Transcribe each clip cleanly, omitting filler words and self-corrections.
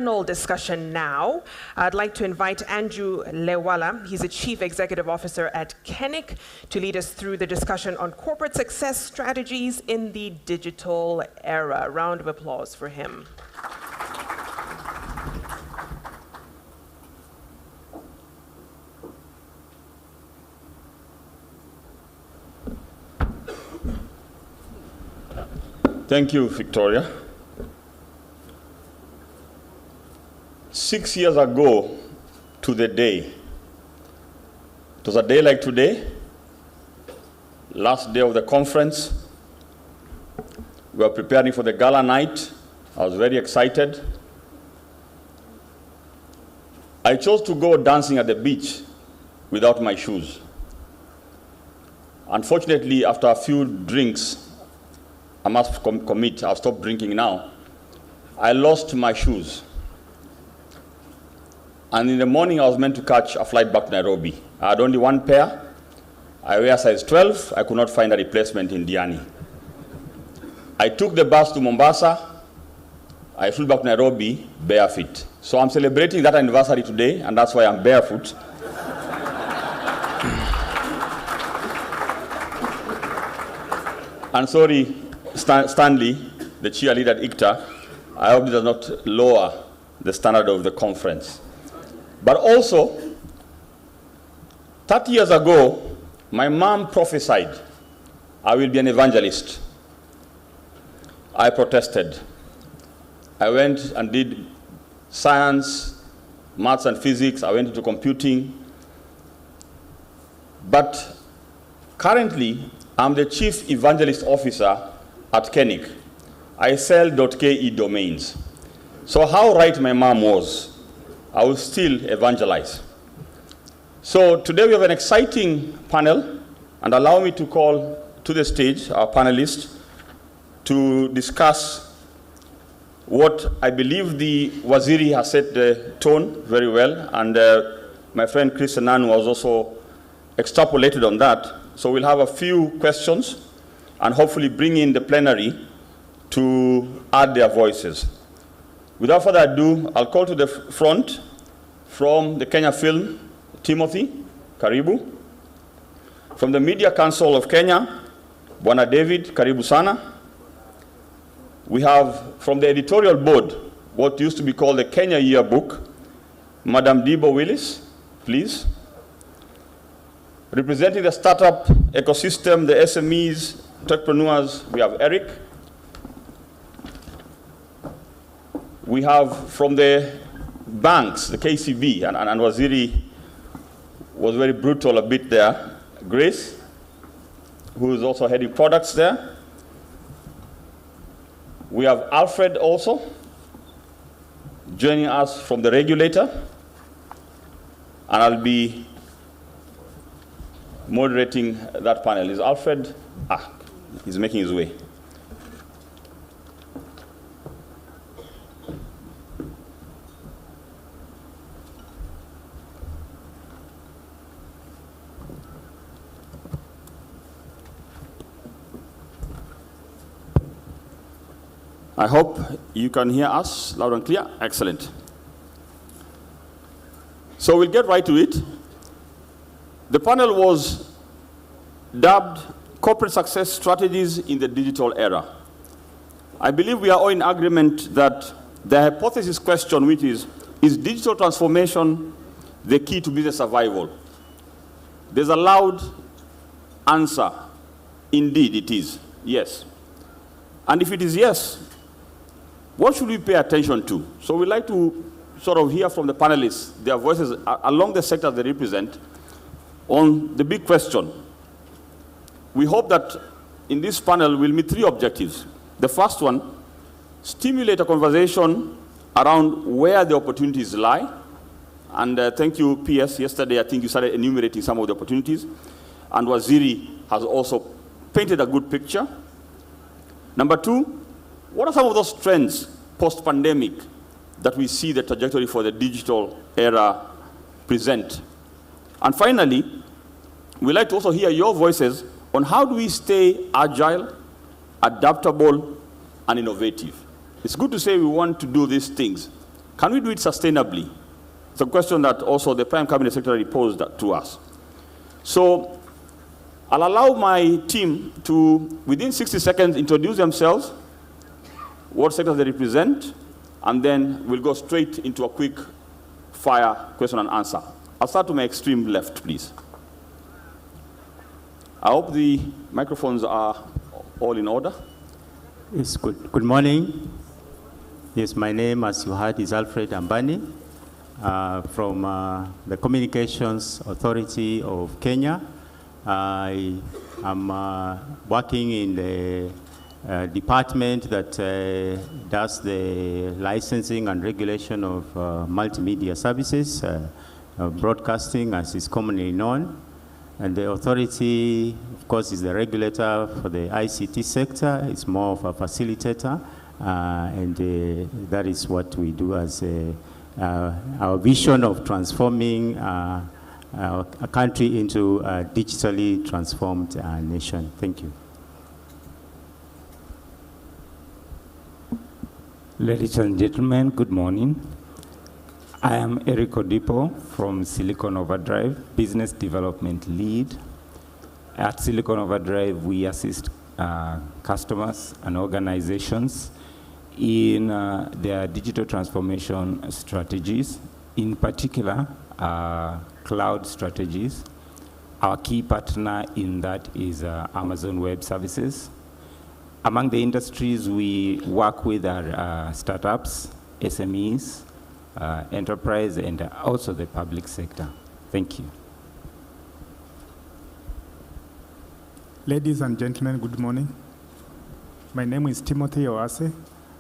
Discussion now. I'd like to invite Andrew Lewela. He's the Chief Executive Officer at Kenic to lead us through the discussion on corporate success strategies in the digital era. A round of applause for him. Thank you, Victoria. 6 years ago to the day, it was a day like today, last day of the conference. We were preparing for the gala night. I was very excited. I chose to go dancing at the beach without my shoes. Unfortunately, after a few drinks, I must commit, I've stopped drinking now, I lost my shoes. And in the morning, I was meant to catch a flight back to Nairobi. I had only one pair. I wear size 12. I could not find a replacement in Diani. I took the bus to Mombasa. I flew back to Nairobi barefoot. So I'm celebrating that anniversary today, and that's why I'm barefoot. And sorry, Stanley, the cheerleader at ICTA, I hope it does not lower the standard of the conference. But also, 30 years ago, my mom prophesied, I will be an evangelist. I protested. I went and did science, maths and physics. I went into computing. But currently, I'm the Chief Evangelist Officer at Kenic. I sell .ke domains. So how right my mom was, I will still evangelize. So today we have an exciting panel, and allow me to call to the stage our panelists to discuss what I believe the Waziri has set the tone very well, and my friend Chris Nanu has also extrapolated on that. So we'll have a few questions and hopefully bring in the plenary to add their voices. Without further ado, I'll call to the front from the Kenya Film, Timothy Karibu. From the Media Council of Kenya, Bwana David Karibu Sana. We have from the editorial board, what used to be called the Kenya Yearbook, Madam Dibo Willis, please. Representing the startup ecosystem, the SMEs, entrepreneurs, we have Erik. We have from the banks, the KCB, and Waziri was very brutal a bit there, Grace, who is also heading products there. We have Alfred also joining us from the regulator, and I'll be moderating that panel. Is Alfred? He's making his way. I hope you can hear us loud and clear. Excellent. So we'll get right to it. The panel was dubbed Corporate Success Strategies in the Digital Era. I believe we are all in agreement that the hypothesis question, which is digital transformation the key to business survival? There's a loud answer. Indeed, it is. Yes. And if it is yes, what should we pay attention to? So we'd like to sort of hear from the panelists, their voices along the sectors they represent, on the big question. We hope that in this panel we'll meet three objectives. The first one, stimulate a conversation around where the opportunities lie. And thank you, PS. Yesterday, I think you started enumerating some of the opportunities. And Waziri has also painted a good picture. Number two, what are some of those trends post-pandemic that we see the trajectory for the digital era present? And finally, we'd like to also hear your voices on how do we stay agile, adaptable, and innovative. It's good to say we want to do these things. Can we do it sustainably? It's a question that also the Prime Cabinet Secretary posed to us. So I'll allow my team to, within 60 seconds, introduce themselves, what sectors they represent, and then we'll go straight into a quick fire question and answer. I'll start to my extreme left, please. I hope the microphones are all in order. Yes, good morning. Yes, my name, as you heard, is Alfred Ambani from the Communications Authority of Kenya. I am working in the department that does the licensing and regulation of multimedia services, broadcasting as is commonly known. And the authority, of course, is the regulator for the ICT sector. It's more of a facilitator, and that is what we do as our vision of transforming a country into a digitally transformed nation. Thank you. Ladies and gentlemen, good morning. I am Erik Dibo from Silicon Overdrive, Business Development Lead. At Silicon Overdrive, we assist customers and organizations in their digital transformation strategies, in particular, cloud strategies. Our key partner in that is Amazon Web Services. Among the industries we work with are startups, SMEs, enterprise, and also the public sector. Thank you. Ladies and gentlemen, good morning. My name is Timothy Owase.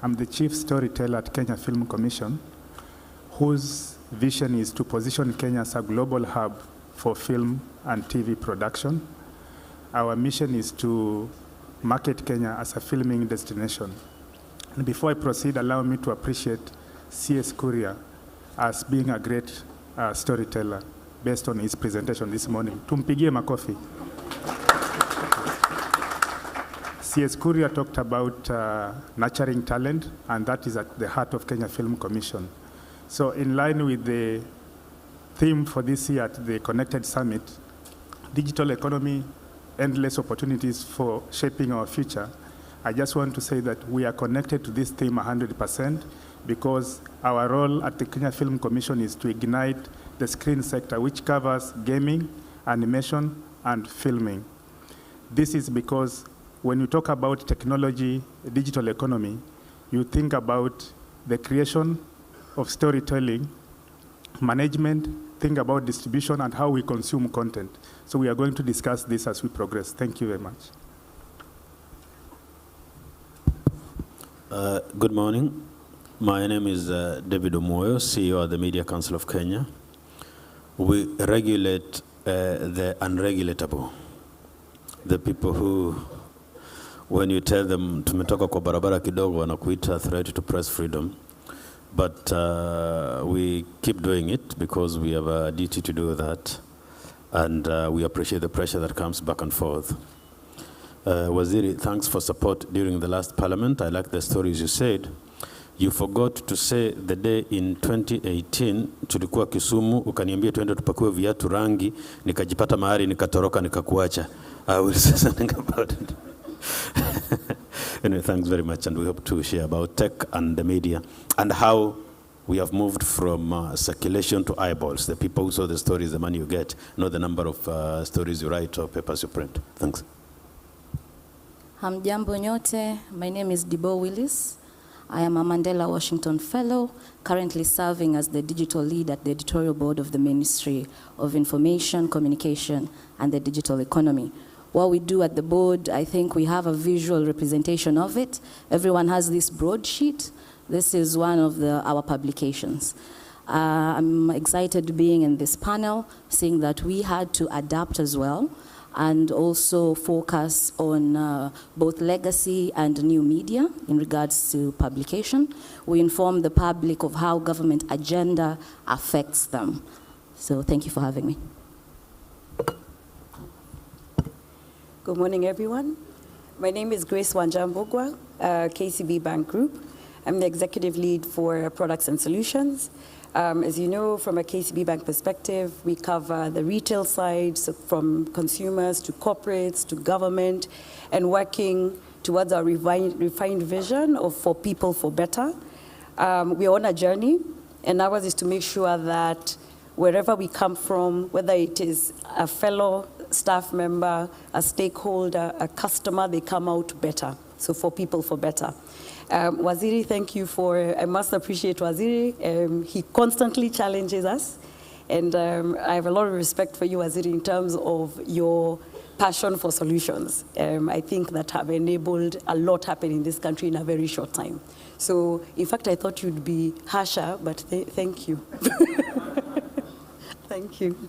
I'm the Chief Storyteller at Kenya Film Commission, whose vision is to position Kenya as a global hub for film and TV production. Our mission is to market Kenya as a filming destination. And before I proceed, allow me to appreciate C.S. Kuria as being a great storyteller based on his presentation this morning. Tumpigie makofi. C.S. Kuria talked about nurturing talent, and that is at the heart of Kenya Film Commission. So in line with the theme for this year at the Connected Summit, digital economy, endless opportunities for shaping our future, I just want to say that we are connected to this theme 100% because our role at the Kenya Film Commission is to ignite the screen sector, which covers gaming, animation, and filming. This is because when you talk about technology, digital economy, you think about the creation of storytelling, management, think about distribution, and how we consume content. So we are going to discuss this as we progress. Thank you very much. Good morning. My name is David Omwoyo, CEO of the Media Council of Kenya. We regulate the unregulatable, the people who, when you tell them tumetoka kwa barabara kidogo, wanakuita threat to press freedom. But we keep doing it because we have a duty to do that. And we appreciate the pressure that comes back and forth. Waziri, thanks for support during the last parliament. I like the stories you said. You forgot to say the day in 2018, tulikuwa Kisumu, ukaniambia tuende tupakue viatu rangi, nikajipata mahali, nikatoroka, nikakuacha. I will say something about it. Anyway, thanks very much, and we hope to share about tech and the media and how we have moved from circulation to eyeballs. The people who saw the stories, the money you get, not the number of stories you write or papers you print. Thanks. Hamjambo nyote. My name is Dibo Willis. I am a Mandela Washington Fellow, currently serving as the digital lead at the editorial board of the Ministry of Information, Communication, and the Digital Economy. What we do at the board, I think we have a visual representation of it. Everyone has this broadsheet. This is one of our publications. I'm excited being in this panel, seeing that we had to adapt as well, and also focus on both legacy and new media in regards to publication. We inform the public of how government agenda affects them. So thank you for having me. Good morning, everyone. My name is Grace Mbugua, KCB Bank Group. I'm the executive lead for products and solutions. As you know, from a KCB Bank perspective, we cover the retail side, so from consumers to corporates to government, and working towards our refined vision of for people for better. We're on a journey, and ours is to make sure that wherever we come from, whether it is a fellow staff member, a stakeholder, a customer, they come out better. So for people for better. Waziri, thank you for, I must appreciate Waziri. He constantly challenges us. And I have a lot of respect for you, Waziri, in terms of your passion for solutions. I think that have enabled a lot happen in this country in a very short time. So, in fact, I thought you'd be harsher, but thank you. Thank you.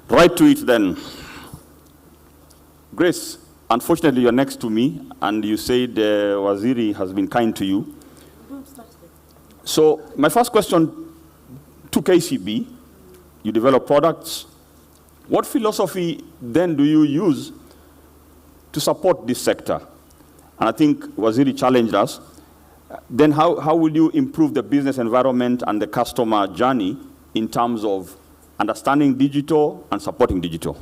Right to it then. Grace, unfortunately you're next to me, and you said Waziri has been kind to you. So my first question to KCB, you develop products. What philosophy then do you use to support this sector? And I think Waziri challenged us. Then how will you improve the business environment and the customer journey in terms of understanding digital and supporting digital?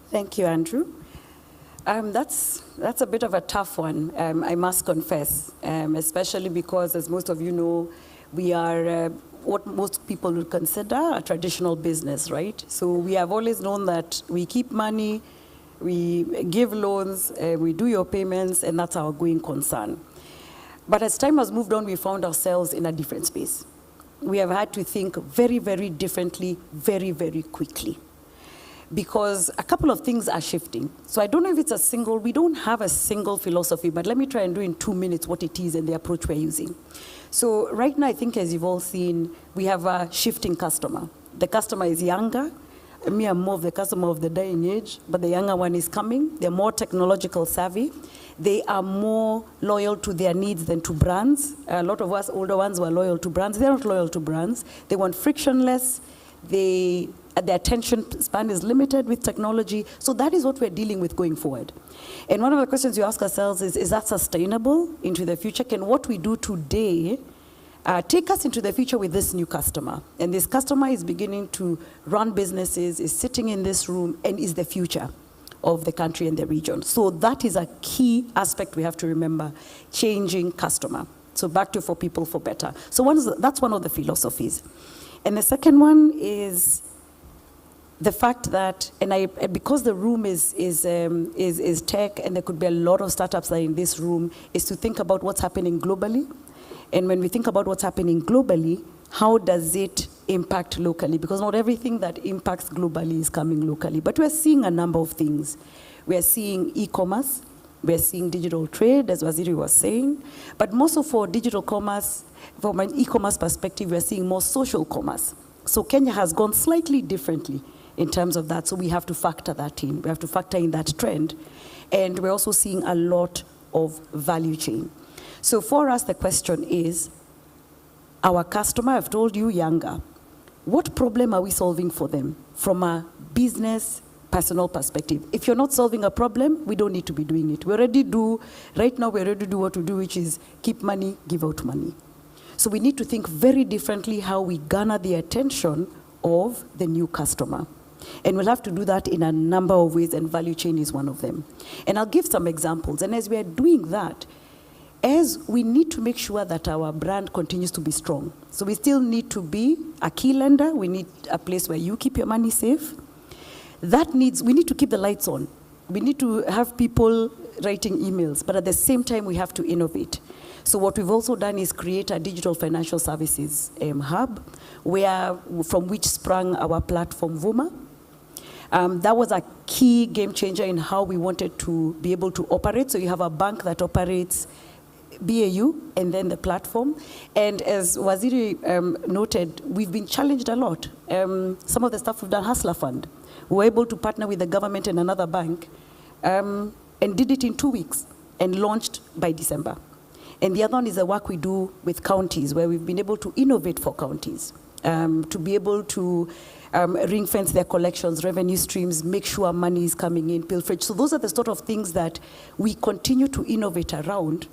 Thank you, Andrew. That's a bit of a tough one, I must confess, especially because, as most of you know, we are what most people would consider a traditional business, right? So we have always known that we keep money, we give loans, we do your payments, and that's our going concern. But as time has moved on, we found ourselves in a different space. We have had to think very, very differently, very, very quickly. Because a couple of things are shifting. So I don't know if it's we don't have a single philosophy, but let me try and do in 2 minutes what it is and the approach we're using. So right now, I think as you've all seen, we have a shifting customer. The customer is younger. Me, I'm more of the customer of the dying age, but the younger one is coming. They're more technological savvy. They are more loyal to their needs than to brands. A lot of us older ones were loyal to brands. They're not loyal to brands. They want frictionless. The attention span is limited with technology. So that is what we're dealing with going forward. And one of the questions you ask ourselves is that sustainable into the future? Can what we do today take us into the future with this new customer? And this customer is beginning to run businesses, is sitting in this room, and is the future of the country and the region. So that is a key aspect we have to remember, changing customer. So back to for people for better. So that's one of the philosophies. And the second one is the fact that, because the room is tech, and there could be a lot of startups that are in this room, is to think about what's happening globally. And when we think about what's happening globally, how does it impact locally? Because not everything that impacts globally is coming locally. But we're seeing a number of things. We're seeing e-commerce. We're seeing digital trade, as Waziri was saying. But most of for digital commerce, from an e-commerce perspective, we're seeing more social commerce. So Kenya has gone slightly differently in terms of that. So we have to factor that in. We have to factor in that trend. And we're also seeing a lot of value chain. So for us, the question is, our customer, I've told you, younger, what problem are we solving for them from a business, personal perspective? If you're not solving a problem, we don't need to be doing it. Right now, we already do what we do, which is keep money, give out money. So we need to think very differently how we garner the attention of the new customer. And we'll have to do that in a number of ways, and value chain is one of them. And I'll give some examples. And as we are doing that, as we need to make sure that our brand continues to be strong. So we still need to be a key lender. We need a place where you keep your money safe. We need to keep the lights on. We need to have people writing emails, but at the same time, we have to innovate. So what we've also done is create a digital financial services hub, from which sprung our platform, Vuma. That was a key game changer in how we wanted to be able to operate. So you have a bank that operates BAU and then the platform. And as Waziri noted, we've been challenged a lot. Some of the stuff we've done, Hustler Fund, we were able to partner with the government and another bank and did it in 2 weeks and launched by December. And the other one is the work we do with counties, where we've been able to innovate for counties. to be able to ring fence their collections, revenue streams, make sure money is coming in, pilferage. So those are the sort of things that we continue to innovate around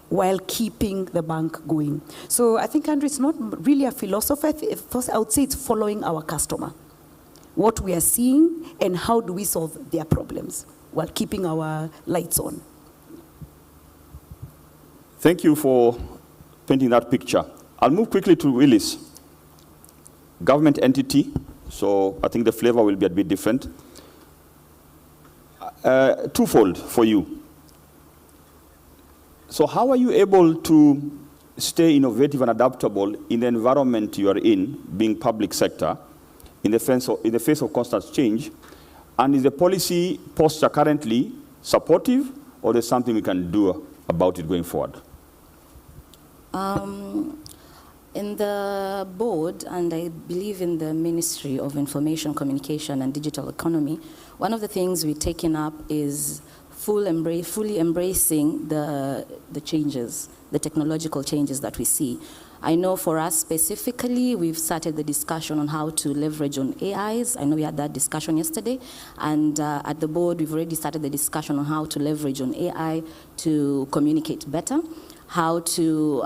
while keeping the bank going. So I think, Andrew, it's not really a philosophy. First, I would say it's following our customer, what we are seeing, and how do we solve their problems while keeping our lights on. Thank you for painting that picture. I'll move quickly to Willis. Government entity, so I think the flavor will be a bit different. Twofold for you. So how are you able to stay innovative and adaptable in the environment you are in, being public sector, in the face of constant change? And is the policy posture currently supportive, or there's something we can do about it going forward? In the board, and I believe in the Ministry of Information, Communication and Digital Economy, one of the things we've taken up is fully embracing the changes, the technological changes that we see. I know for us specifically, we've started the discussion on how to leverage on AIs. I know we had that discussion yesterday. And at the board, we've already started the discussion on how to leverage on AI to communicate better, how to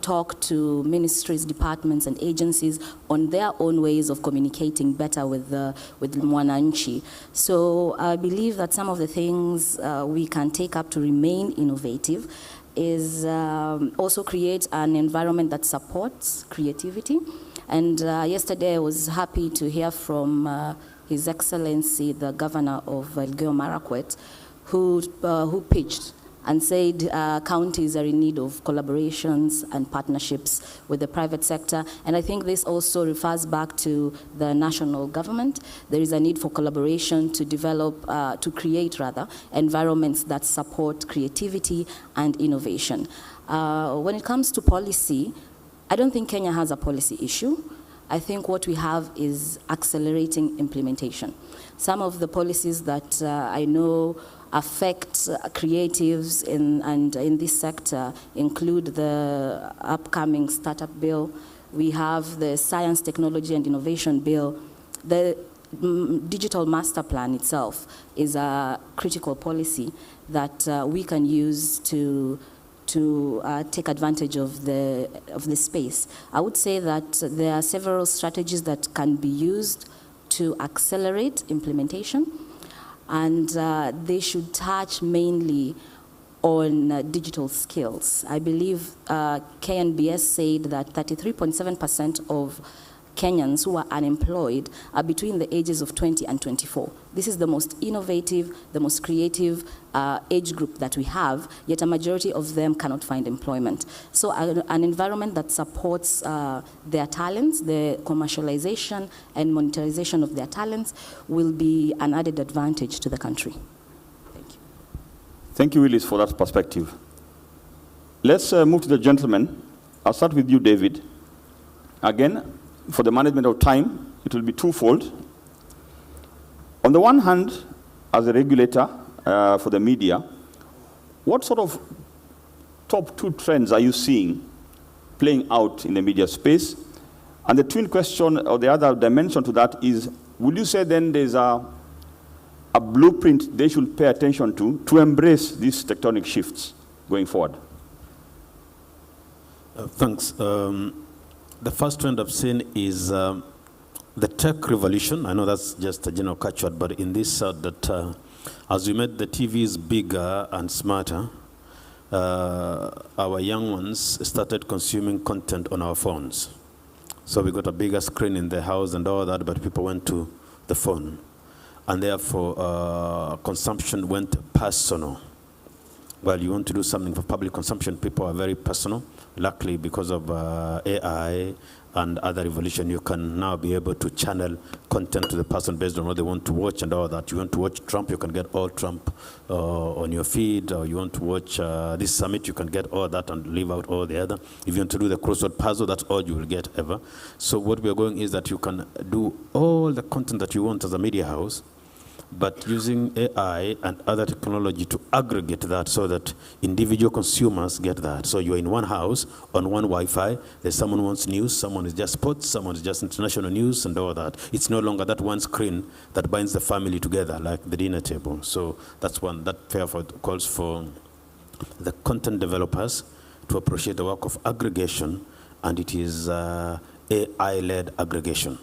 talk to ministries, departments, and agencies on their own ways of communicating better with Mwananchi. So I believe that some of the things we can take up to remain innovative is also create an environment that supports creativity. And yesterday I was happy to hear from His Excellency, the Governor of Elgeyo Marakwet, who pitched and said counties are in need of collaborations and partnerships with the private sector. And I think this also refers back to the national government. There is a need for collaboration to develop, to create rather, environments that support creativity and innovation. When it comes to policy, I don't think Kenya has a policy issue. I think what we have is accelerating implementation. Some of the policies that I know affect creatives in this sector include the upcoming startup bill. We have the science, technology, and innovation bill. The digital master plan itself is a critical policy that we can use to take advantage of the space. I would say that there are several strategies that can be used to accelerate implementation, and they should touch mainly on digital skills. I believe KNBS said that 33.7% of Kenyans who are unemployed are between the ages of 20 and 24. This is the most innovative, the most creative age group that we have, yet a majority of them cannot find employment. So an environment that supports their talents, the commercialization and monetization of their talents will be an added advantage to the country. Thank you. Thank you, Willis, for that perspective. Let's move to the gentleman. I'll start with you, David. Again, for the management of time, it will be twofold. On the one hand, as a regulator for the media, what sort of top 2 trends are you seeing playing out in the media space? And the twin question, or the other dimension to that is, would you say then there's a blueprint they should pay attention to embrace these tectonic shifts going forward? Thanks. The first trend I've seen is the tech revolution. I know that's just a general catchword, but in this that as we made the TVs bigger and smarter, our young ones started consuming content on our phones. So we got a bigger screen in the house and all that, but people went to the phone. And therefore, consumption went personal. Well, you want to do something for public consumption, people are very personal. Luckily, because of AI and other evolution, you can now be able to channel content to the person based on what they want to watch and all that. You want to watch Trump, you can get all Trump on your feed. Or you want to watch this summit, you can get all that and leave out all the other. If you want to do the crossword puzzle, that's all you will get ever. So what we are going is that you can do all the content that you want as a media house, but using AI and other technology to aggregate that so that individual consumers get that. So you're in one house, on one Wi-Fi, there's someone who wants news, someone is just sports, someone is just international news and all that. It's no longer that one screen that binds the family together like the dinner table. So that's one, that therefore calls for the content developers to appreciate the work of aggregation, and it is AI-led aggregation.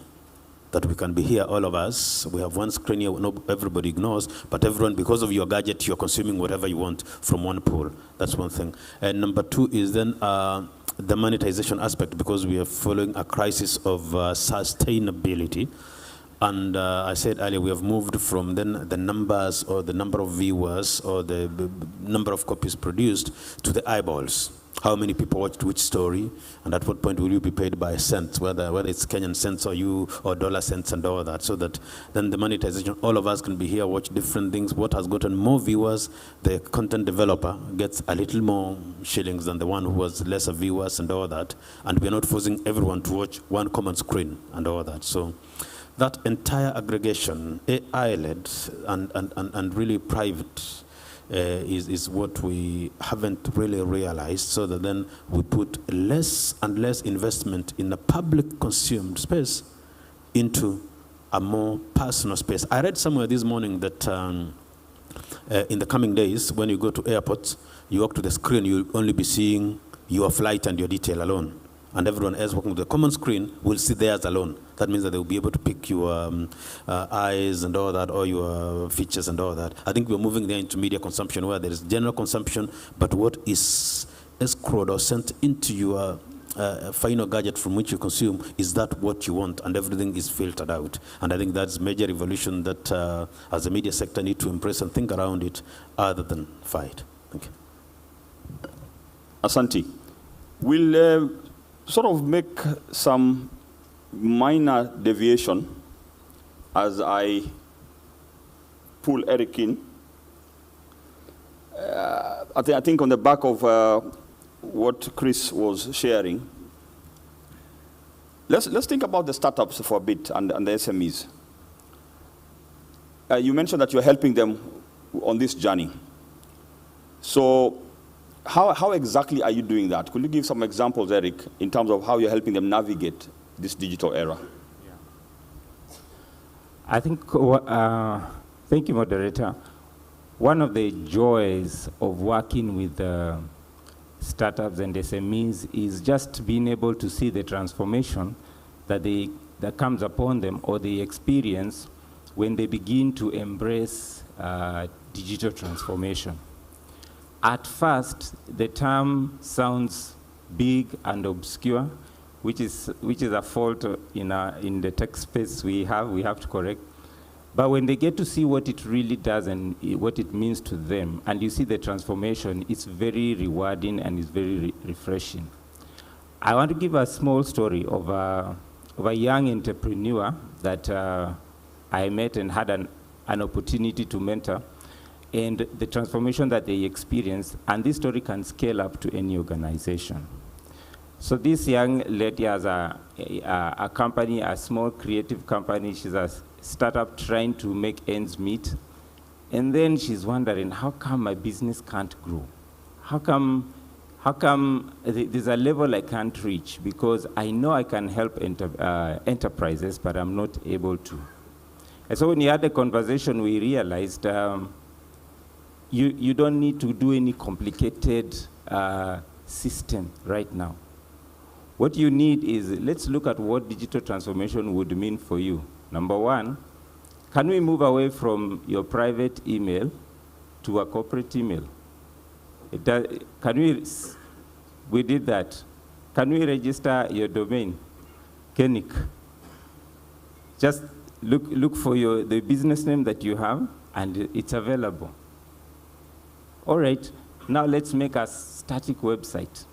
That we can be here, all of us. We have one screen here, everybody ignores, but everyone, because of your gadget, you're consuming whatever you want from one pool. That's one thing. And number two is then the monetization aspect, because we are following a crisis of sustainability. And I said earlier, we have moved from then the numbers or the number of viewers or the number of copies produced to the eyeballs. How many people watched which story, and at what point will you be paid by cents, whether it's Kenyan cents or dollar cents and all that, so that then the monetization, all of us can be here, watch different things. What has gotten more viewers, the content developer gets a little more shillings than the one who has lesser viewers and all that, and we're not forcing everyone to watch one common screen and all that. So that entire aggregation, AI-led and really private, is what we haven't really realized, so that then we put less and less investment in a public consumed space into a more personal space. I read somewhere this morning that in the coming days, when you go to airports, you walk to the screen, you'll only be seeing your flight and your detail alone. And everyone else walking to the common screen will see theirs alone. That means that they'll be able to pick your eyes and all that, or your features and all that. I think we're moving there into media consumption, where there is general consumption, but what is escrowed or sent into your final gadget from which you consume, is that what you want, and everything is filtered out. And I think that's major evolution that as a media sector need to embrace and think around it other than fight. Thank you. Asante. We'll sort of make some minor deviation as I pull Erik in. I think on the back of what Chris was sharing, let's think about the startups for a bit and the SMEs. You mentioned that you're helping them on this journey. So how exactly are you doing that? Could you give some examples, Erik, in terms of how you're helping them navigate this digital era? Yeah. I think, thank you, moderator. One of the joys of working with startups and SMEs is just being able to see the transformation that comes upon them, or they experience when they begin to embrace digital transformation. At first, the term sounds big and obscure, which is a fault in the tech space we have to correct. But when they get to see what it really does and what it means to them, and you see the transformation, it's very rewarding and it's very refreshing. I want to give a small story of a young entrepreneur that I met and had an opportunity to mentor, and the transformation that they experienced, and this story can scale up to any organization. So this young lady has a company, a small creative company. She's a startup trying to make ends meet. And then she's wondering, how come my business can't grow? How come there's a level I can't reach? Because I know I can help enterprises, but I'm not able to. And so when we had the conversation, we realized you don't need to do any complicated system right now. What you need is, let's look at what digital transformation would mean for you. Number one, can we move away from your private email to a corporate email? We did that. Can we register your domain? Kenic. Just look for the business name that you have, and it's available. All right, now let's make a static website.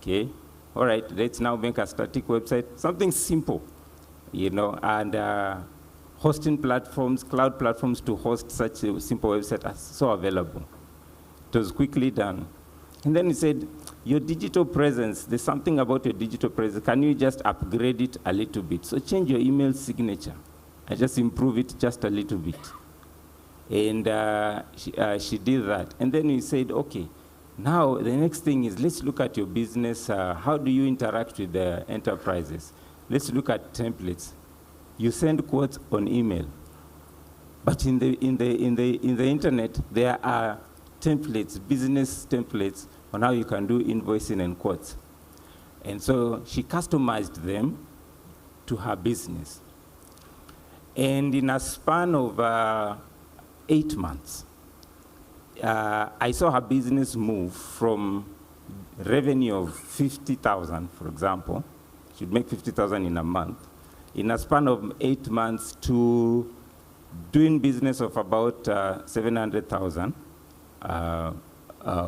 Okay, all right, let's now make a static website, something simple, and hosting platforms, cloud platforms to host such a simple website are so available. It was quickly done. And then he said, your digital presence, there's something about your digital presence, can you just upgrade it a little bit? So change your email signature and just improve it just a little bit. And she did that. And then we said, okay, now the next thing is let's look at your business. How do you interact with the enterprises? Let's look at templates. You send quotes on email. But in the internet, there are templates, business templates, on how you can do invoicing and quotes. And so she customized them to her business. And in a span of 8 months, I saw her business move from revenue of 50,000, for example, she'd make 50,000 in a month, in a span of 8 months to doing business of about 700,000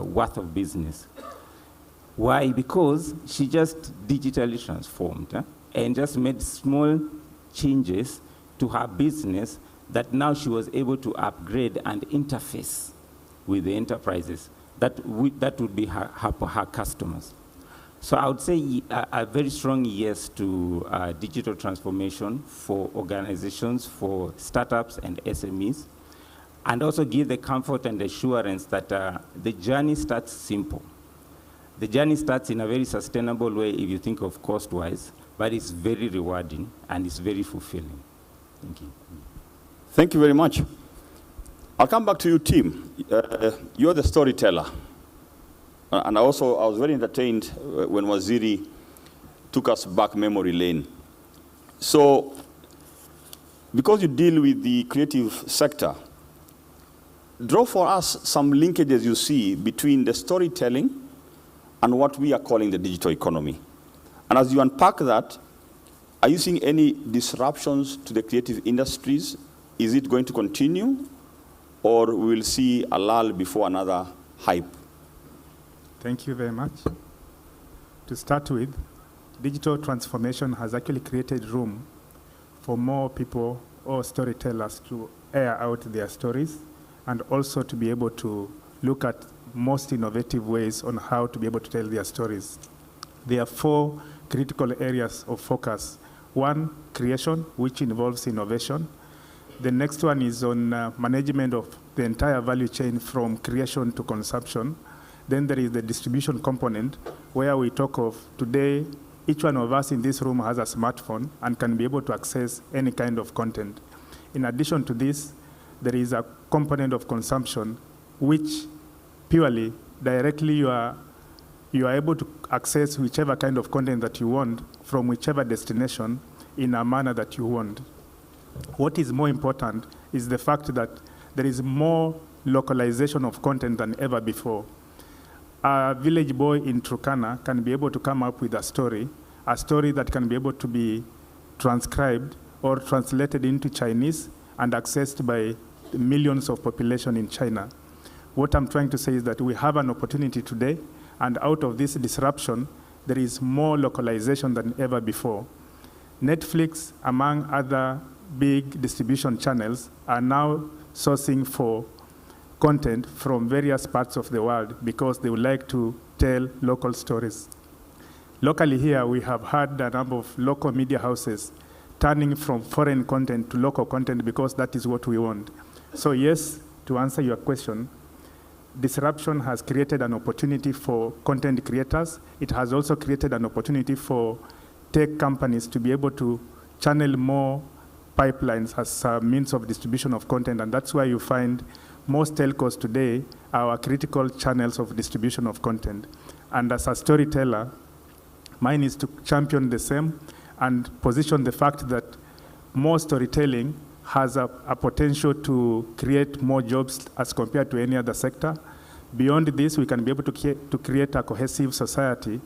worth of business. Why? Because she just digitally transformed and just made small changes to her business that now she was able to upgrade and interface with the enterprises that would be her customers. So I would say a very strong yes to digital transformation for organizations, for startups and SMEs, and also give the comfort and assurance that the journey starts simple. The journey starts in a very sustainable way if you think of cost-wise, but it's very rewarding and it's very fulfilling. Thank you. Thank you very much. I'll come back to you, Tim. You're the storyteller. And I was very entertained when Waziri took us back memory lane. So, because you deal with the creative sector, draw for us some linkages you see between the storytelling and what we are calling the digital economy. And as you unpack that, are you seeing any disruptions to the creative industries? Is it going to continue, or we will see a lull before another hype? Thank you very much. To start with, digital transformation has actually created room for more people or storytellers to air out their stories and also to be able to look at most innovative ways on how to be able to tell their stories. There are 4 critical areas of focus. 1, creation, which involves innovation. The next one is on management of the entire value chain from creation to consumption. Then there is the distribution component, where we talk of today, each one of us in this room has a smartphone and can be able to access any kind of content. In addition to this, there is a component of consumption, which purely, directly you are able to access whichever kind of content that you want from whichever destination in a manner that you want. What is more important is the fact that there is more localization of content than ever before. A village boy in Turkana can be able to come up with a story that can be able to be transcribed or translated into Chinese and accessed by millions of population in China. What I'm trying to say is that we have an opportunity today, and out of this disruption, there is more localization than ever before. Netflix, among other big distribution channels, are now sourcing for content from various parts of the world because they would like to tell local stories. Locally here, we have had a number of local media houses turning from foreign content to local content because that is what we want. So yes, to answer your question, disruption has created an opportunity for content creators. It has also created an opportunity for tech companies to be able to channel more pipelines as a means of distribution of content, and that's why you find most telcos today are our critical channels of distribution of content. And as a storyteller, mine is to champion the same and position the fact that more storytelling has a potential to create more jobs as compared to any other sector. Beyond this, we can be able to create a cohesive society.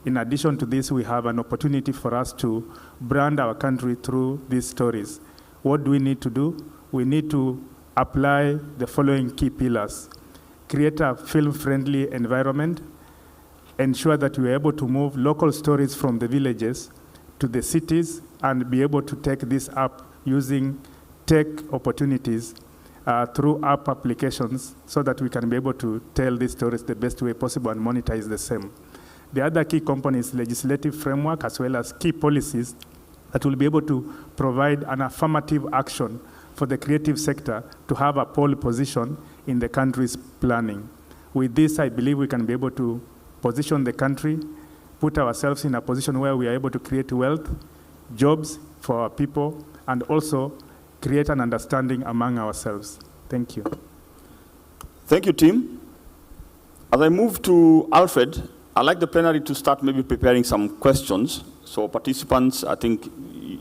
In addition to this, we have an opportunity for us to brand our country through these stories. What do we need to do? We need to apply the following key pillars. Create a film-friendly environment, ensure that we are able to move local stories from the villages to the cities and be able to take this up using tech opportunities through app applications so that we can be able to tell these stories the best way possible and monetize the same. The other key component is legislative framework as well as key policies that will be able to provide an affirmative action for the creative sector to have a pole position in the country's planning. With this, I believe we can be able to position the country, put ourselves in a position where we are able to create wealth, jobs for our people, and also create an understanding among ourselves. Thank you. Thank you, Tim. As I move to Alfred, I'd like the plenary to start maybe preparing some questions. So participants, I think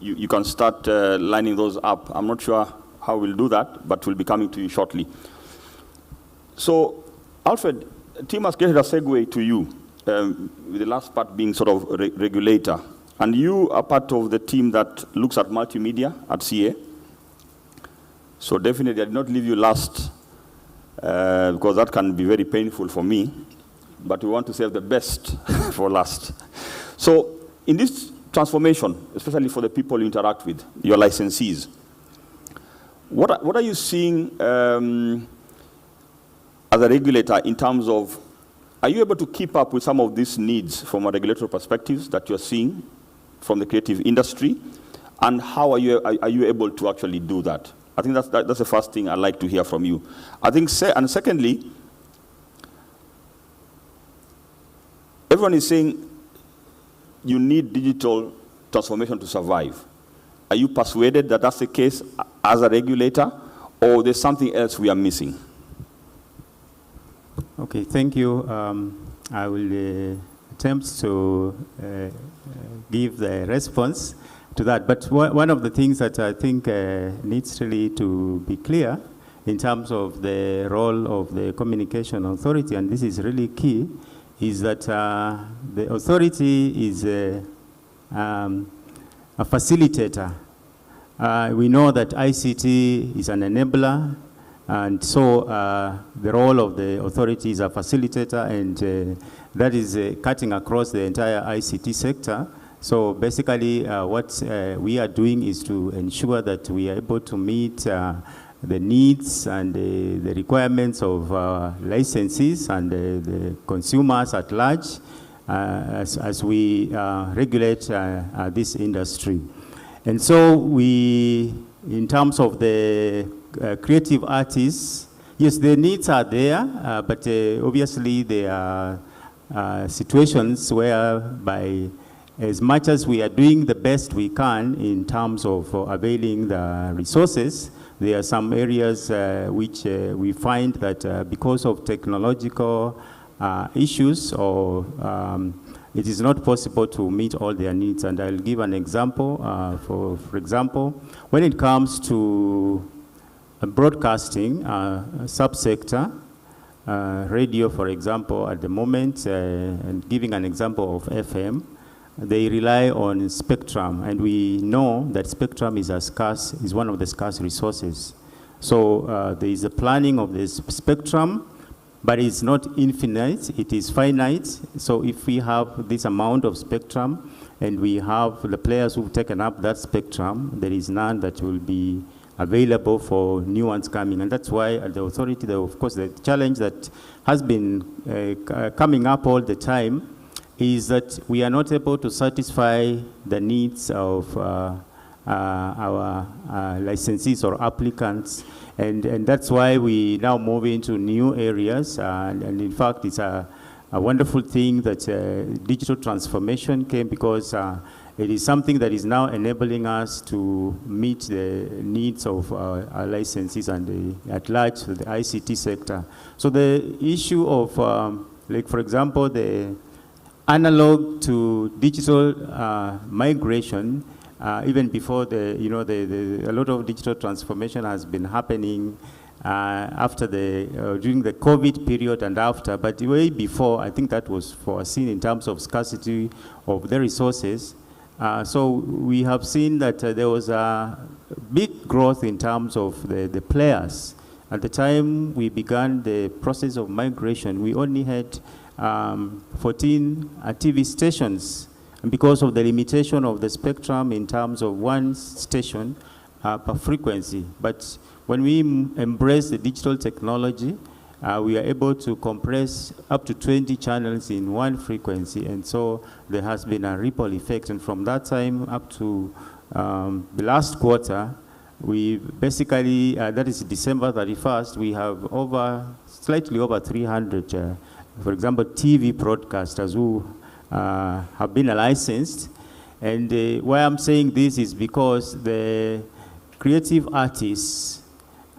you can start lining those up. I'm not sure how we'll do that, but we'll be coming to you shortly. So, Alfred, Tim has created a segue to you, with the last part being sort of regulator. And you are part of the team that looks at multimedia at CA. So definitely I did not leave you last, because that can be very painful for me. But we want to save the best for last. So in this transformation, especially for the people you interact with, your licensees, what are you seeing as a regulator in terms of, are you able to keep up with some of these needs from a regulatory perspective that you're seeing from the creative industry? And how are you able to actually do that? I think that's the first thing I'd like to hear from you. I think, and secondly, everyone is saying you need digital transformation to survive. Are you persuaded that that's the case as a regulator, or there's something else we are missing? Okay, thank you. I will attempt to give the response to that. But one of the things that I think needs really to be clear in terms of the role of the communication authority, and this is really key, is that the authority is a facilitator. We know that ICT is an enabler, and so the role of the authority is a facilitator, and that is cutting across the entire ICT sector. So basically what we are doing is to ensure that we are able to meet the needs and the requirements of licensees and the consumers at large as we regulate this industry. And so we, in terms of the creative artists, yes, the needs are there, but obviously there are situations whereby as much as we are doing the best we can in terms of availing the resources, there are some areas which we find that because of technological issues or it is not possible to meet all their needs. And I'll give an example. For example, when it comes to broadcasting subsector, radio, for example, at the moment, and giving an example of FM, they rely on spectrum, and we know that spectrum is one of the scarce resources. So there is a planning of this spectrum, but it's not infinite, it is finite. So if we have this amount of spectrum, and we have the players who've taken up that spectrum, there is none that will be available for new ones coming. And that's why the authority, of course, the challenge that has been coming up all the time is that we are not able to satisfy the needs of our licensees or applicants. And that's why we now move into new areas. And in fact, it's a wonderful thing that digital transformation came, because it is something that is now enabling us to meet the needs of our licensees and at large the ICT sector. So the issue of, like for example, the analog to digital migration, even before a lot of digital transformation has been happening after during the COVID period and after, but way before, I think that was foreseen in terms of scarcity of the resources. So we have seen that there was a big growth in terms of the players. At the time we began the process of migration, we only had 14 TV stations, and because of the limitation of the spectrum in terms of one station per frequency. But when we embrace the digital technology, we are able to compress up to 20 channels in one frequency, and so there has been a ripple effect. And from that time up to the last quarter, we basically, that is December 31st, we have slightly over 300, for example, TV broadcasters who have been licensed. And why I'm saying this is because the creative artists,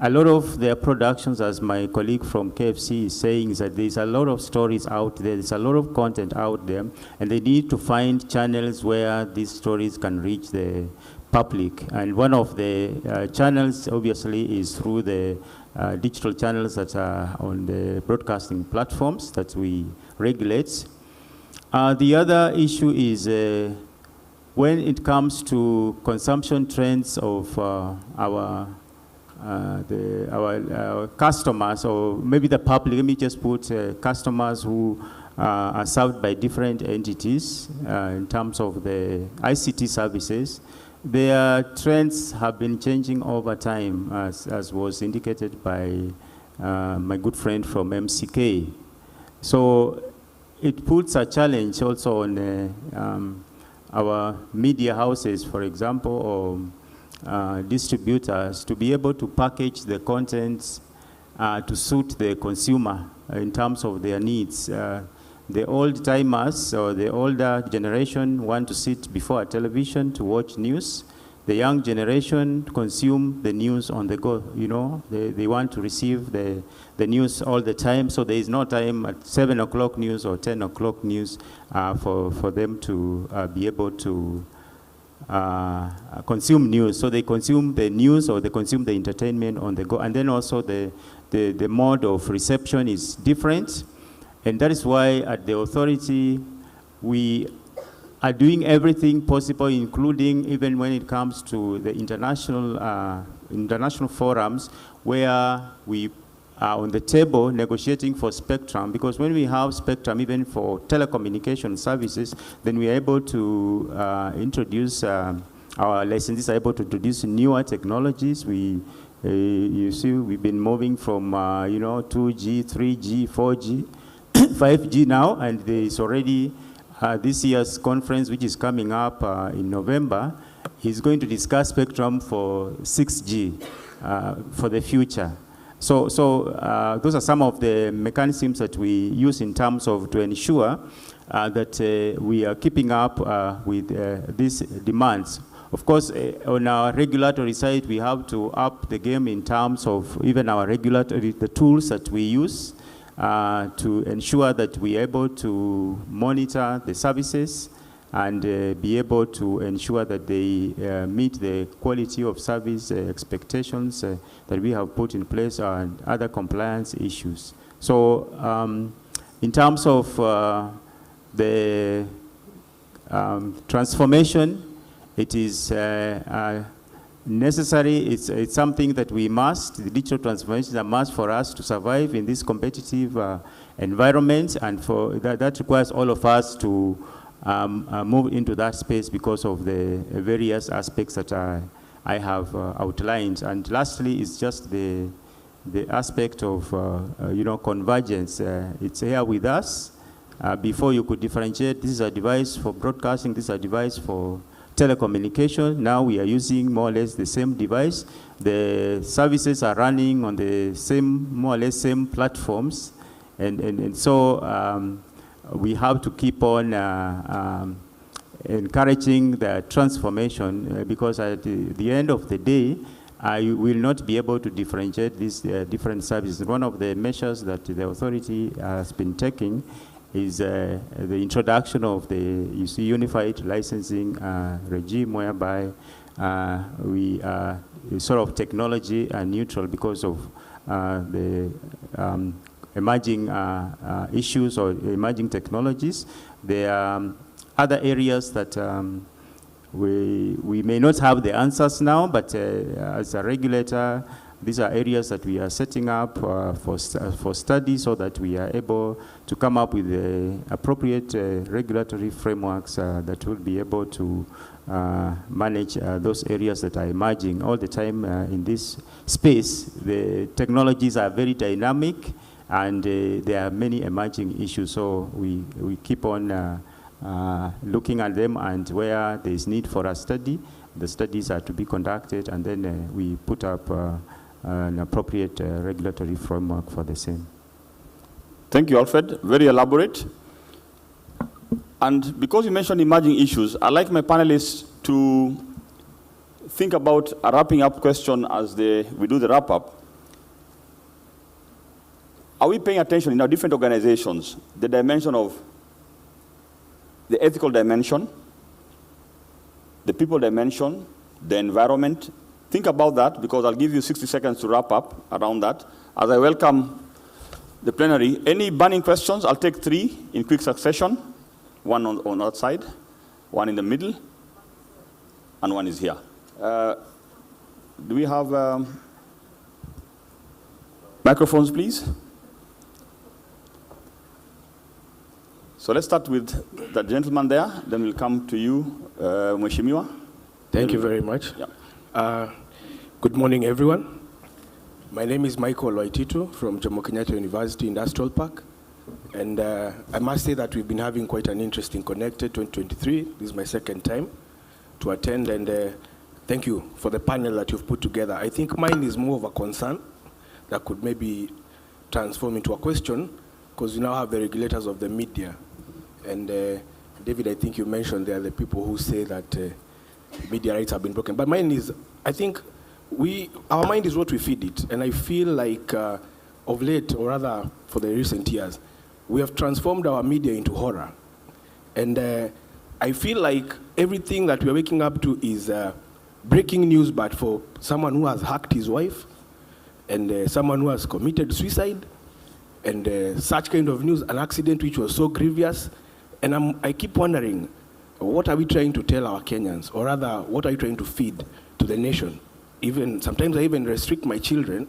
a lot of their productions, as my colleague from KFC is saying, is that there's a lot of stories out there, there's a lot of content out there, and they need to find channels where these stories can reach the public. And one of the channels, obviously, is through the digital channels that are on the broadcasting platforms that we regulate. The other issue is when it comes to consumption trends of our customers, or maybe the public, let me just put customers who are served by different entities in terms of the ICT services. Their trends have been changing over time, as was indicated by my good friend from MCK. So it puts a challenge also on our media houses, for example, or distributors, to be able to package the contents to suit the consumer in terms of their needs. The old timers or the older generation want to sit before a television to watch news. The young generation consume the news on the go. You know, they want to receive the news all the time, so there is no time at 7 o'clock news or 10 o'clock news for them to be able to consume news. So they consume the news or they consume the entertainment on the go. And then also the mode of reception is different. And that is why at the authority, we are doing everything possible, including even when it comes to the international forums, where we are on the table negotiating for spectrum, because when we have spectrum, even for telecommunication services, then we are able to introduce, our licensees are able to introduce newer technologies. You see, we've been moving from, 2G, 3G, 4G, 5G now, and there is already this year's conference, which is coming up in November, is going to discuss spectrum for 6G for the future. So those are some of the mechanisms that we use in terms of to ensure that we are keeping up with these demands. Of course, on our regulatory side, we have to up the game in terms of even our regulatory, the tools that we use to ensure that we are able to monitor the services and be able to ensure that they meet the quality of service expectations that we have put in place and other compliance issues. So in terms of the transformation, it is necessary, it's something that we must, the digital transformation is a must for us to survive in this competitive environment, and for that requires all of us to move into that space because of the various aspects that I have outlined. And lastly, it's just the aspect of convergence. It's here with us. Before you could differentiate, this is a device for broadcasting, this is a device for telecommunication. Now we are using more or less the same device. The services are running on the same, more or less same platforms. And so we have to keep on encouraging the transformation because at the end of the day, I will not be able to differentiate these different services. One of the measures that the authority has been taking is the introduction of the unified licensing regime, whereby we are sort of technology neutral because of the emerging issues or emerging technologies. There are other areas that we may not have the answers now, but as a regulator, these are areas that we are setting up for study so that we are able to come up with the appropriate regulatory frameworks that will be able to manage those areas that are emerging all the time in this space. The technologies are very dynamic and there are many emerging issues, so we keep on looking at them, and where there is need for a study, the studies are to be conducted, and then we put up an appropriate regulatory framework for the same. Thank you, Alfred. Very elaborate. And because you mentioned emerging issues, I'd like my panelists to think about a wrapping up question as we do the wrap up. Are we paying attention in our different organizations, the dimension of the ethical dimension, the people dimension, the environment? Think about that, because I'll give you 60 seconds to wrap up around that. As I welcome the plenary, any burning questions? I'll take 3 in quick succession. One on that side, one in the middle, and one is here. Do we have microphones, please? So let's start with the gentleman there, then we'll come to you, Mheshimiwa. Thank you very much. Yeah. Good morning, everyone. My name is Michael Waititu from Jomo Kenyatta University Industrial Park. And I must say that we've been having quite an interesting Connected 2023. This is my second time to attend, and thank you for the panel that you've put together. I think mine is more of a concern that could maybe transform into a question, because we now have the regulators of the media. And David, I think you mentioned there are the people who say that media rights have been broken. But mine is, I think our mind is what we feed it. And I feel like of late, or rather for the recent years, we have transformed our media into horror. And I feel like everything that we're waking up to is breaking news, but for someone who has hacked his wife, and someone who has committed suicide, and such kind of news, an accident which was so grievous. And I keep wondering, what are we trying to tell our Kenyans? Or rather, what are you trying to feed to the nation? Sometimes I even restrict my children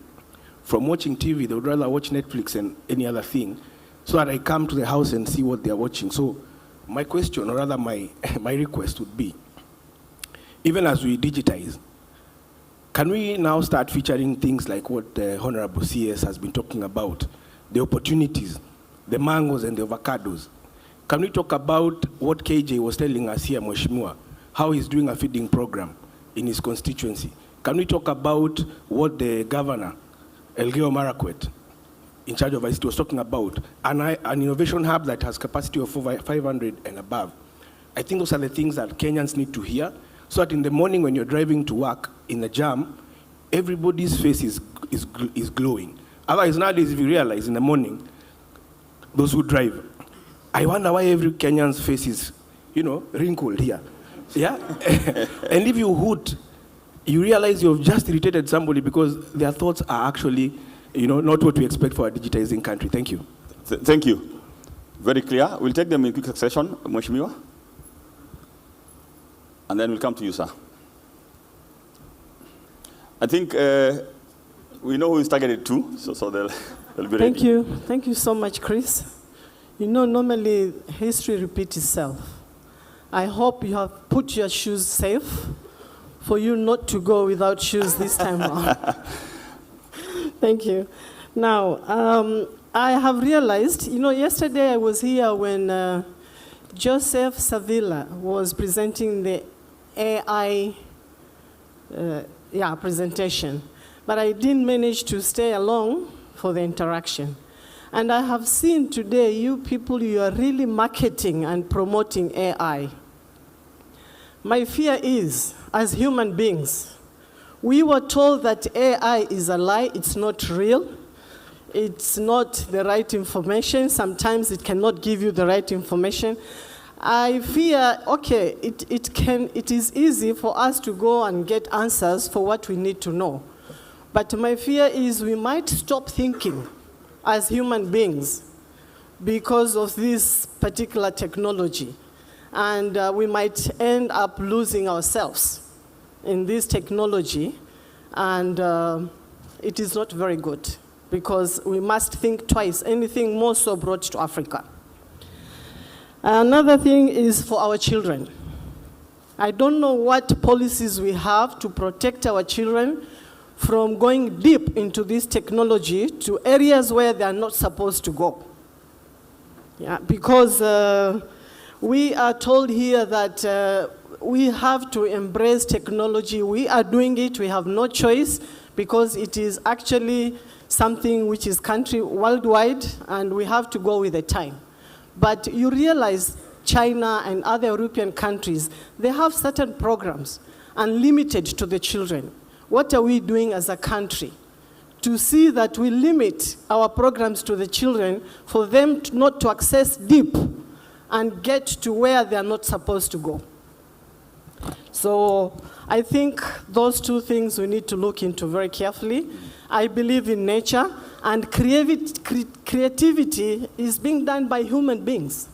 from watching TV. They would rather watch Netflix and any other thing, so that I come to the house and see what they are watching. So my question, or rather my request would be, even as we digitize, can we now start featuring things like what the Honorable CS has been talking about, the opportunities, the mangoes and the avocados? Can we talk about what KJ was telling us here, Mheshimiwa, how he's doing a feeding program in his constituency? Can we talk about what the governor, Elgeyo Marakwet, in charge of ICT, was talking about, an innovation hub that has capacity of over 500 and above? I think those are the things that Kenyans need to hear, so that in the morning when you're driving to work in a jam, everybody's face is glowing. Otherwise, nowadays, if you realize in the morning, those who drive, I wonder why every Kenyan's face is, wrinkled here. Yeah? And if you hoot, you realize you've just irritated somebody because their thoughts are actually, not what we expect for a digitizing country. Thank you. Thank you. Very clear. We'll take them in quick succession, Mheshimiwa. And then we'll come to you, sir. I think we know who is targeted to, so they'll be ready. Thank you. Thank you so much, Chris. Normally history repeats itself. I hope you have put your shoes safe for you not to go without shoes this time around. Thank you. Now, I have realized, yesterday I was here when Joseph Savila was presenting the AI presentation, but I didn't manage to stay along for the interaction. And I have seen today, you people, you are really marketing and promoting AI. My fear is, as human beings, we were told that AI is a lie, it's not real, it's not the right information, sometimes it cannot give you the right information. I fear, okay, it is easy for us to go and get answers for what we need to know. But my fear is we might stop thinking as human beings because of this particular technology. And we might end up losing ourselves in this technology. And it is not very good because we must think twice, anything more so brought to Africa. Another thing is for our children. I don't know what policies we have to protect our children from going deep into this technology to areas where they are not supposed to go. Yeah, because we are told here that we have to embrace technology. We are doing it. We have no choice because it is actually something which is worldwide, and we have to go with the time. But you realize China and other European countries, they have certain programs unlimited to the children. What are we doing as a country to see that we limit our programs to the children for them not to access deep and get to where they are not supposed to go? So I think those two things we need to look into very carefully. I believe in nature, and creativity is being done by human beings.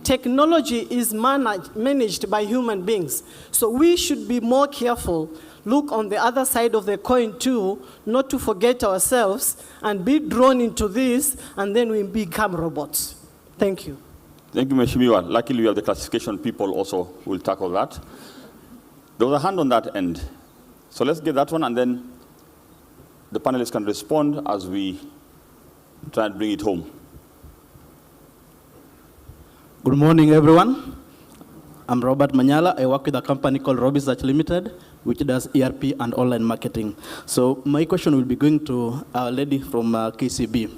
Technology is managed by human beings. So we should be more careful, look on the other side of the coin too, not to forget ourselves and be drawn into this, and then we become robots. Thank you. Thank you, Mheshimiwa. Luckily, we have the classification people also who will tackle that. There was a hand on that end. So let's get that one, and then the panelists can respond as we try and bring it home. Good morning, everyone. I'm Robert Manyala. I work with a company called Research Limited, which does ERP and online marketing. So my question will be going to our lady from KCB.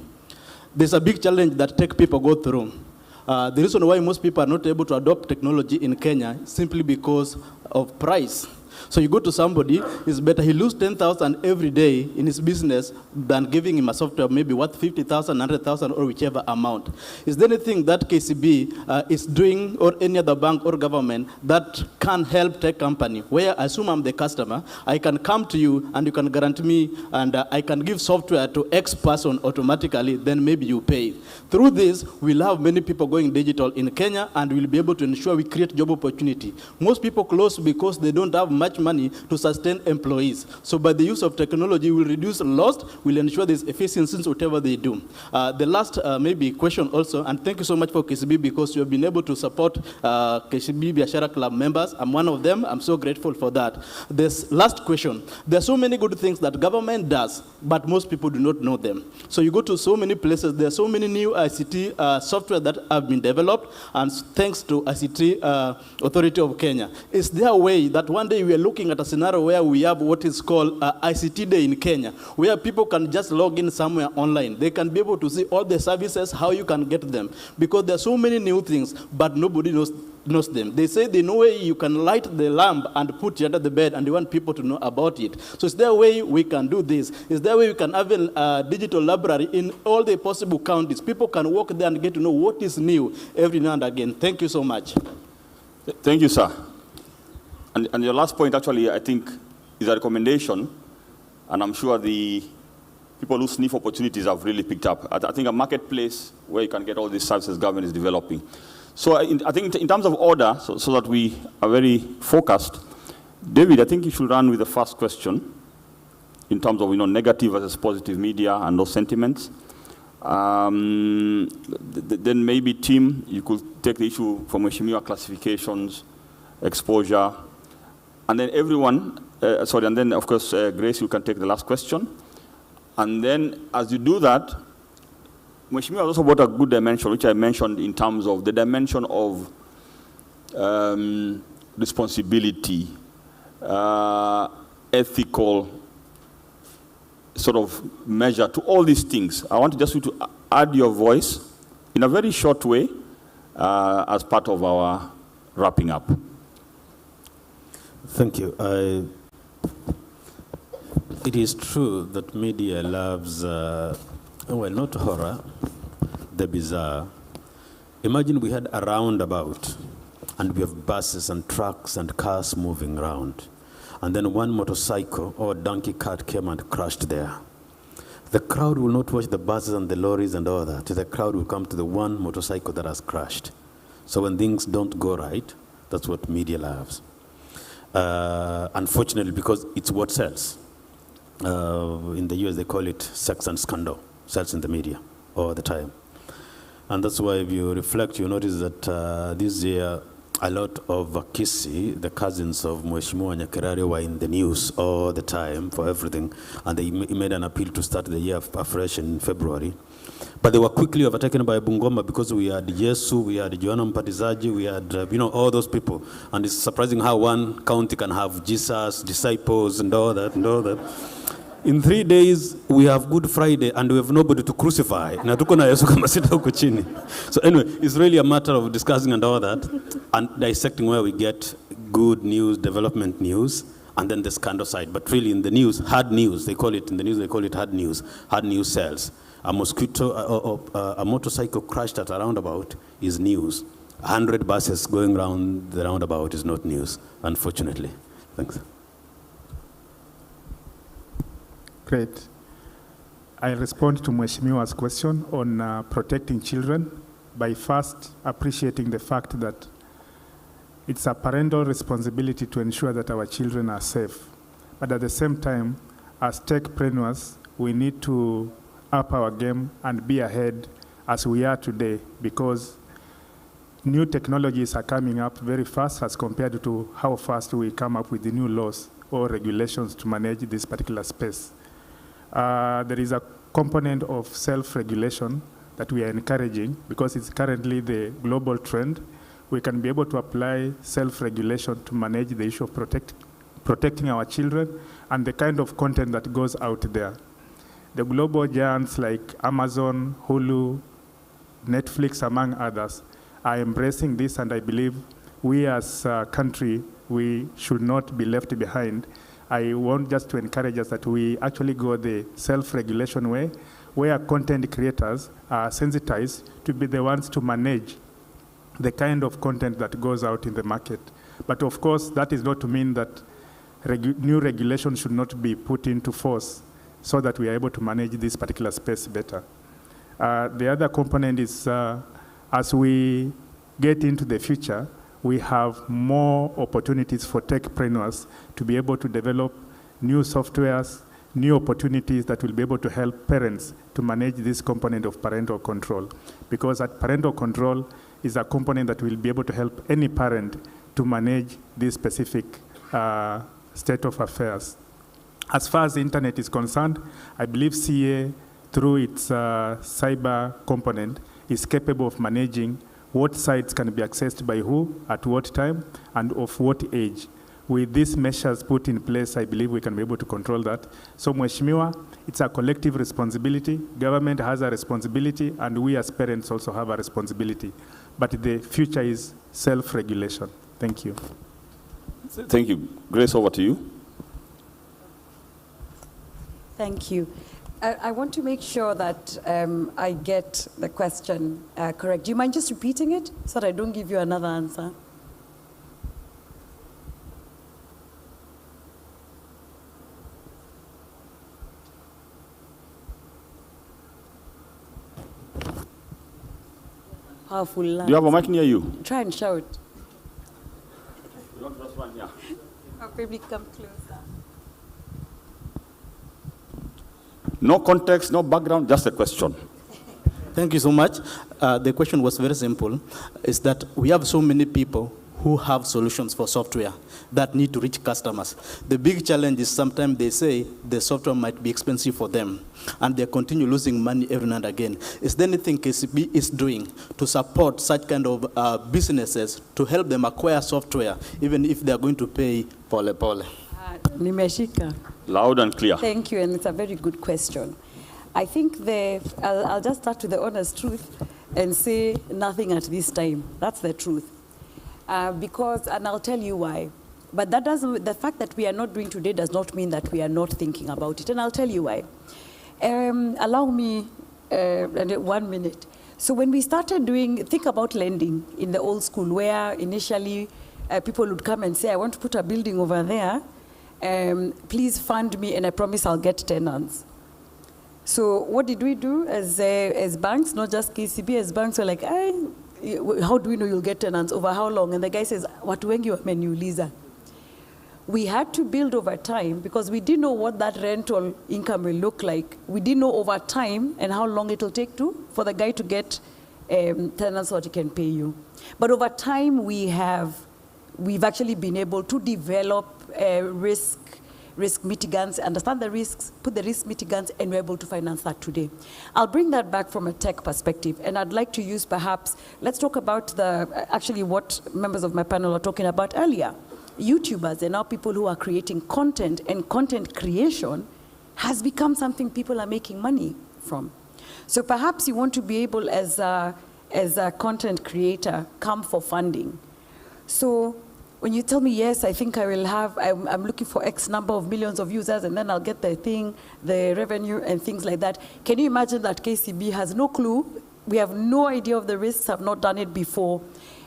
There's a big challenge that tech people go through. The reason why most people are not able to adopt technology in Kenya is simply because of price. So you go to somebody, it's better he lose 10,000 every day in his business than giving him a software maybe worth 50,000, 100,000, or whichever amount. Is there anything that KCB is doing, or any other bank or government, that can help tech company, where I assume I'm the customer, I can come to you and you can guarantee me, and I can give software to X person automatically, then maybe you pay. Through this, we'll have many people going digital in Kenya, and we'll be able to ensure we create job opportunity. Most people close because they don't have much money to sustain employees. So by the use of technology, we'll reduce loss, we'll ensure there's efficiency in whatever they do. The last maybe question also, and thank you so much for KCB, because you have been able to support KCB Biashara Club members. I'm one of them. I'm so grateful for that. This last question. There are so many good things that government does, but most people do not know them. So you go to so many places, there are so many new ICT software that have been developed, and thanks to ICT Authority of Kenya. Is there a way that one day we are looking at a scenario where we have what is called ICT Day in Kenya, where people can just log in somewhere online. They can be able to see all the services, how you can get them. Because there are so many new things, but nobody knows them. They say they know way you can light the lamp and put it under the bed, and they want people to know about it. So is there a way we can do this? Is there a way we can have a digital library in all the possible counties? People can walk there and get to know what is new every now and again. Thank you so much. Thank you, sir. And your last point, actually, I think, is a recommendation, and I'm sure the people who sniff opportunities have really picked up. I think a marketplace where you can get all these services government is developing. So I think in terms of order, so that we are very focused, David, I think you should run with the first question in terms of negative versus positive media and those sentiments. Then maybe Tim, you could take the issue from Mheshimiwa, classifications, exposure, and then everyone, and then of course, Grace, you can take the last question. And then as you do that, Mheshimiwa also brought a good dimension, which I mentioned in terms of the dimension of responsibility, ethical sort of measure to all these things. I want just you to add your voice in a very short way as part of our wrapping up. Thank you. It is true that media loves, well, not horror, the bizarre. Imagine we had a roundabout, and we have buses and trucks and cars moving around, and then one motorcycle or donkey cart came and crashed there. The crowd will not watch the buses and the lorries and all that. The crowd will come to the one motorcycle that has crashed. So when things don't go right, that's what media loves. Unfortunately, because it's what sells. In the US, they call it sex and scandal. Sells in the media all the time. And that's why if you reflect, you notice that this year, a lot of Kisi, the cousins of Mheshimiwa Nyakirari, were in the news all the time for everything, and they made an appeal to start the year afresh in February. But they were quickly overtaken by Bungoma because we had Yesu, we had Joanna Mpatizaji, we had, all those people. And it's surprising how one county can have Jesus, disciples, and all that, and all that. In 3 days, we have Good Friday, and we have nobody to crucify. So anyway, it's really a matter of discussing and all that, and dissecting where we get good news, development news, and then the scandal side. But really in the news, hard news, they call it, in the news they call it hard news sells. A mosquito, a motorcycle crashed at a roundabout is news. 100 buses going around the roundabout is not news, unfortunately. Thanks. Great. I'll respond to Mheshimiwa's question on protecting children by first appreciating the fact that it's a parental responsibility to ensure that our children are safe. But at the same time, as techpreneurs, we need to up our game and be ahead as we are today, because new technologies are coming up very fast as compared to how fast we come up with the new laws or regulations to manage this particular space. There is a component of self-regulation that we are encouraging because it's currently the global trend. We can be able to apply self-regulation to manage the issue of protecting our children and the kind of content that goes out there. The global giants like Amazon, Hulu, Netflix, among others, are embracing this, and I believe we as a country, we should not be left behind. I want just to encourage us that we actually go the self-regulation way, where content creators are sensitized to be the ones to manage the kind of content that goes out in the market. But of course, that is not to mean that new regulation should not be put into force so that we are able to manage this particular space better. The other component is as we get into the future, we have more opportunities for techpreneurs to be able to develop new softwares, new opportunities that will be able to help parents to manage this component of parental control. Because that parental control is a component that will be able to help any parent to manage this specific state of affairs. As far as the internet is concerned, I believe CA, through its cyber component, is capable of managing what sites can be accessed by who, at what time, and of what age. With these measures put in place, I believe we can be able to control that. So, Mheshimiwa, it's a collective responsibility. Government has a responsibility, and we as parents also have a responsibility. But the future is self-regulation. Thank you. Thank you. Grace, over to you. Thank you. I want to make sure that I get the question correct. Do you mind just repeating it so that I don't give you another answer? Powerful lines. Do you have a mic near you? Try and shout. You want just one, yeah. I'll probably come closer. No context, no background, just a question. Thank you so much. The question was very simple, is that we have so many people who have solutions for software that need to reach customers. The big challenge is sometimes they say the software might be expensive for them, and they continue losing money every now and again. Is there anything KCB is doing to support such kind of businesses to help them acquire software, even if they're going to pay pole pole? Nimeshika. Loud and clear. Thank you, and it's a very good question. I think I'll just start with the honest truth and say nothing at this time. That's the truth. Because, and I'll tell you why. But that doesn't, the fact that we are not doing today does not mean that we are not thinking about it, and I'll tell you why. Allow me 1 minute. So when we started think about lending in the old school, where initially people would come and say, I want to put a building over there, please fund me and I promise I'll get tenants. So what did we do as banks, not just KCB, as banks were like, how do we know you'll get tenants, over how long? And the guy says, watu wengi wameniuliza. We had to build over time because we didn't know what that rental income will look like. We didn't know over time and how long it'll take for the guy to get tenants so that it can pay you. But over time, we've actually been able to develop risk mitigants, understand the risks, put the risk mitigants, and we're able to finance that today. I'll bring that back from a tech perspective, and I'd like to use perhaps, let's talk about actually what members of my panel are talking about earlier. YouTubers and now people who are creating content, and content creation has become something people are making money from. So perhaps you want to be able, as a content creator, come for funding. So when you tell me, yes, I think I will have, I'm looking for X number of millions of users, and then I'll get the thing, the revenue, and things like that. Can you imagine that KCB has no clue? We have no idea of the risks, have not done it before,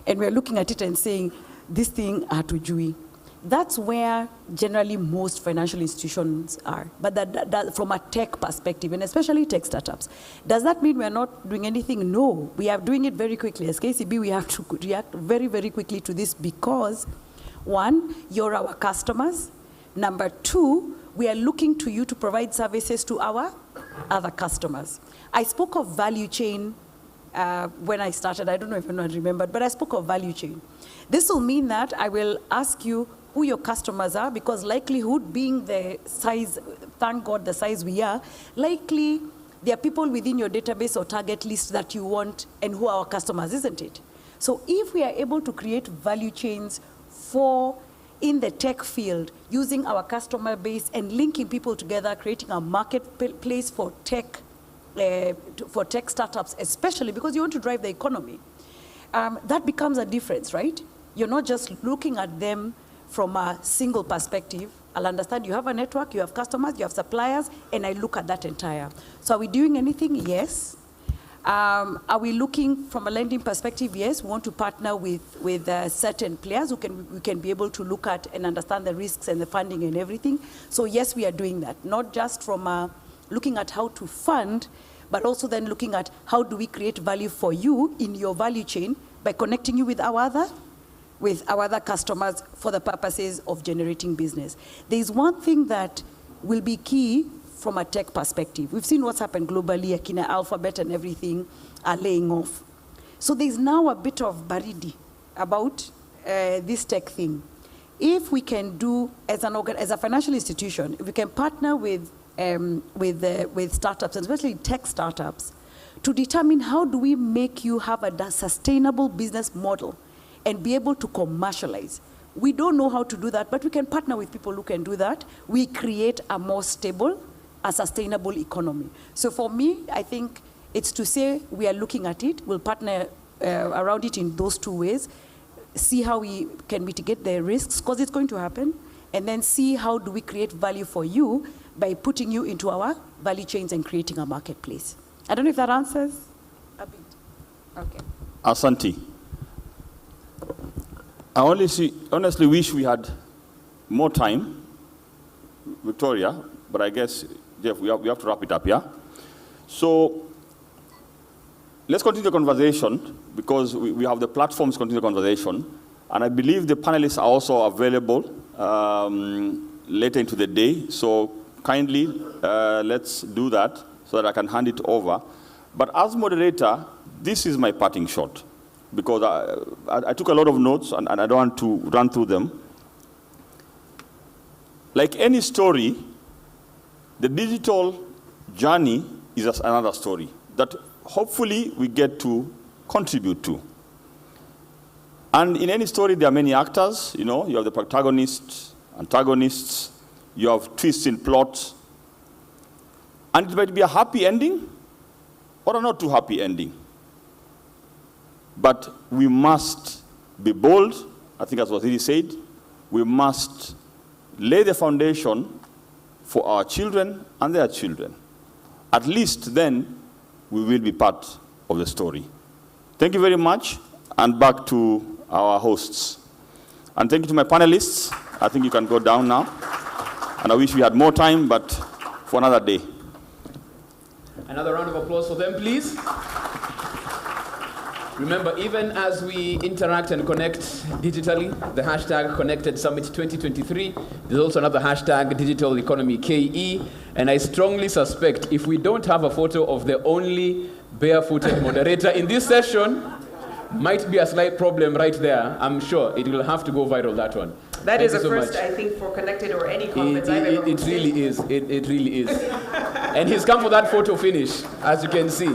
and we're looking at it and saying, this thing hatujui. That's where generally most financial institutions are, but that from a tech perspective, and especially tech startups. Does that mean we're not doing anything? No, we are doing it very quickly. As KCB, we have to react very, very quickly to this because, one, you're our customers. Number two, we are looking to you to provide services to our other customers. I spoke of value chain when I started. I don't know if anyone remembered, but I spoke of value chain. This will mean that I will ask you who your customers are, because likelihood being the size, thank God the size we are, likely there are people within your database or target list that you want and who are our customers, isn't it? So if we are able to create value chains in the tech field, using our customer base and linking people together, creating a marketplace for tech startups, especially because you want to drive the economy, that becomes a difference, right? You're not just looking at them from a single perspective. I'll understand you have a network, you have customers, you have suppliers, and I look at that entire. So are we doing anything? Yes. Are we looking from a lending perspective? Yes. We want to partner with certain players who we can be able to look at and understand the risks and the funding and everything. So yes, we are doing that. Not just from looking at how to fund, but also then looking at how do we create value for you in your value chain by connecting you with our other customers for the purposes of generating business. There is one thing that will be key from a tech perspective. We've seen what's happened globally. Akina Alphabet and everything are laying off. So there's now a bit of baridi about this tech thing. If we can do, as a financial institution, if we can partner with startups, especially tech startups, to determine how do we make you have a sustainable business model and be able to commercialize. We don't know how to do that, but we can partner with people who can do that. We create a more stable, a sustainable economy. So for me, I think it's to say we are looking at it, we'll partner around it in those two ways, see how we can mitigate the risks, because it's going to happen, and then see how do we create value for you by putting you into our value chains and creating a marketplace. I don't know if that answers a bit. Okay. Asante. I honestly wish we had more time, Victoria, but I guess, Jeff, we have to wrap it up, yeah? So let's continue the conversation, because we have the platforms to continue the conversation, and I believe the panelists are also available later into the day, so kindly let's do that so that I can hand it over. But as moderator, this is my parting shot, because I took a lot of notes and I don't want to run through them. Like any story, the digital journey is just another story that hopefully we get to contribute to. And in any story, there are many actors. You know, you have the protagonists, antagonists, you have twists in plots. And it might be a happy ending or a not too happy ending. But we must be bold. I think that's what he said. We must lay the foundation for our children and their children. At least then, we will be part of the story. Thank you very much, and back to our hosts. And thank you to my panelists. I think you can go down now. And I wish we had more time, but for another day. Another round of applause for them, please. Remember, even as we interact and connect digitally, the hashtag Connected Summit 2023, there's also another hashtag Digital Economy KE, and I strongly suspect if we don't have a photo of the only barefooted moderator in this session might be a slight problem right there. I'm sure it will have to go viral, that one. That Thank is a so first, much. I think, for Connected or any conference I've ever It really is. It really is. And he's come for that photo finish, as you can see.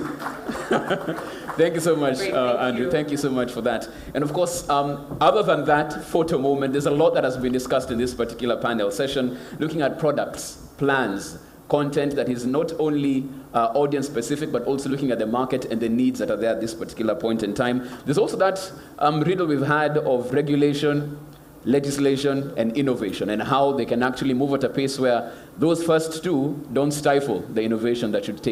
Thank you so much, Andrew. Thank you so much for that. And of course, other than that photo moment, there's a lot that has been discussed in this particular panel session, looking at products, plans, content that is not only audience specific, but also looking at the market and the needs that are there at this particular point in time. There's also that riddle we've had of regulation, legislation, and innovation, and how they can actually move at a pace where those first two don't stifle the innovation that should take